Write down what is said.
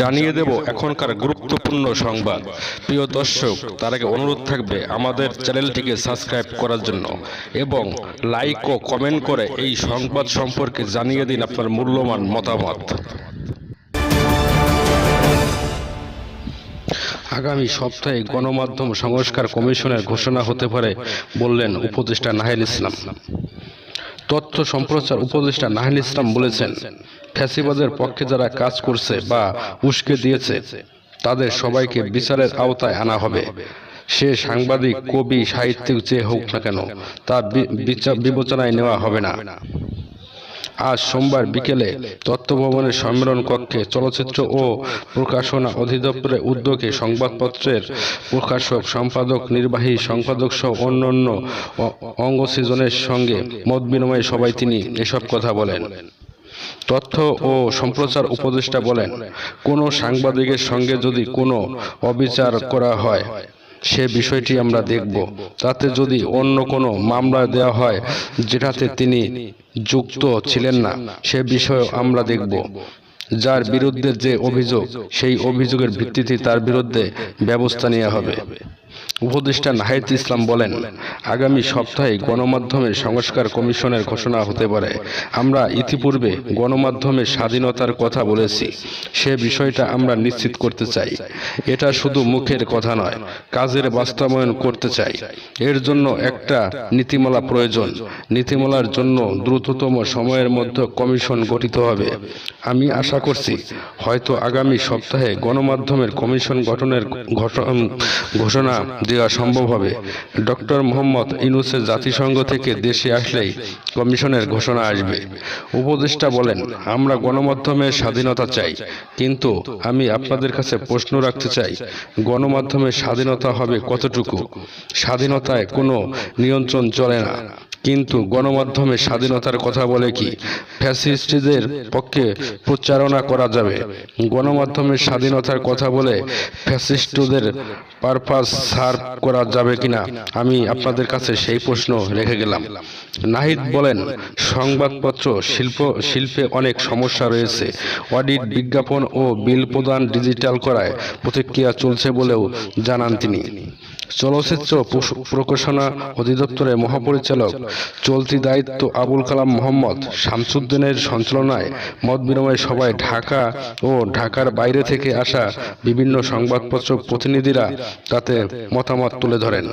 জানিয়ে দেব এখনকার গুরুত্বপূর্ণ সংবাদ। প্রিয় দর্শক, তার আগে অনুরোধ থাকবে আমাদের চ্যানেলটিকে সাবস্ক্রাইব করার জন্য এবং লাইক ও কমেন্ট করে এই সংবাদ সম্পর্কে জানিয়ে দিন আপনার মূল্যবান মতামত। আগামী সপ্তাহে গণমাধ্যম সংস্কার কমিশনের ঘোষণা হতে পারে বললেন উপদেষ্টা নাহিল ইসলাম। তথ্য সম্প্রচার উপদেষ্টা নাহিল ইসলাম বলেছেন, ফ্যাসিবাদের পক্ষে যারা কাজ করছে বা উস্কে দিয়েছে তাদের সবাইকে বিচারের আওতায় আনা হবে। সে সাংবাদিক, কবি, সাহিত্যিক যে হোক না কেন, তা বিবেচনায় নেওয়া হবে না। আজ সোমবার বিকেলে তথ্য ভবনের সম্মেলন কক্ষে চলচ্চিত্র ও প্রকাশনা অধিদপ্তরের উদ্যোগে সংবাদপত্রের প্রকাশক, সম্পাদক, নির্বাহী সম্পাদক সহ অন্যান্য অঙ্গসৃজনের সঙ্গে মত বিনিময় সভায় তিনি এসব কথা বলেন। তথ্য ও সম্প্রচার উপদেষ্টা বলেন, কোনো সাংবাদিকের সঙ্গে যদি কোনো অবিচার করা হয় সে বিষয়টি আমরা দেখব। তাতে যদি অন্য কোনো মামলা দেওয়া হয় যেটাতে তিনি যুক্ত ছিলেন না, সে বিষয়েও আমরা দেখব। যার বিরুদ্ধে যে অভিযোগ, সেই অভিযোগের ভিত্তিতে তার বিরুদ্ধে ব্যবস্থা নেওয়া হবে। উপদেষ্টা নাহিদ ইসলাম বলেন, আগামী সপ্তাহে গণমাধ্যমের সংস্কার কমিশনের ঘোষণা হতে পারে। আমরা ইতিপূর্বে গণমাধ্যমের স্বাধীনতার কথা বলেছি, সে বিষয়টা আমরা নিশ্চিত করতে চাই। এটা শুধু মুখের কথা নয়, কাজের বাস্তবায়ন করতে চাই। এর জন্য একটা নীতিমালা প্রয়োজন। নীতিমালার জন্য দ্রুততম সময়ের মধ্যে কমিশন গঠিত হবে। আমি আশা করছি হয়তো আগামী সপ্তাহে গণমাধ্যমের কমিশন গঠনের ঘোষণা দেওয়া সম্ভব হবে। ডক্টর মোহাম্মদ ইউনূসের জাতিসংঘ থেকে দেশে আসলেই কমিশনের ঘোষণা আসবে। উপদেষ্টা বলেন, আমরা গণমাধ্যমের স্বাধীনতা চাই, কিন্তু আমি আপনাদের কাছে প্রশ্ন রাখতে চাই, গণমাধ্যমের স্বাধীনতা হবে কতটুকু? স্বাধীনতায় কোনো নিয়ন্ত্রণ চলে না, কিন্তু গণমাধ্যমের স্বাধীনতার কথা বলে কি ফ্যাসিস্টদের পক্ষে প্রচারণা করা যাবে? গণমাধ্যমের স্বাধীনতার কথা বলে ফ্যাসিস্টদের পারপাস সার্ভ করা যাবে কিনা, আমি আপনাদের কাছে সেই প্রশ্ন রেখে গেলাম। নাহিদ বলেন, সংবাদপত্র শিল্পে অনেক সমস্যা রয়েছে। অডিট, বিজ্ঞাপন ও বিল প্রদান ডিজিটাল করায় প্রতিক্রিয়া চলছে বলেও জানান তিনি। চলচ্চিত্র প্রকাশনা অধিদপ্তরের মহাপরিচালক চলতি দায়িত্ব আবুল কালাম মোহাম্মদ শামসুদ্দিনের সঞ্চালনায় মত বিনিময় সভায় ঢাকা ও ঢাকার বাইরে থেকে আসা বিভিন্ন সংবাদপত্র প্রতিনিধিরা তাতে মতামত তুলে ধরেন।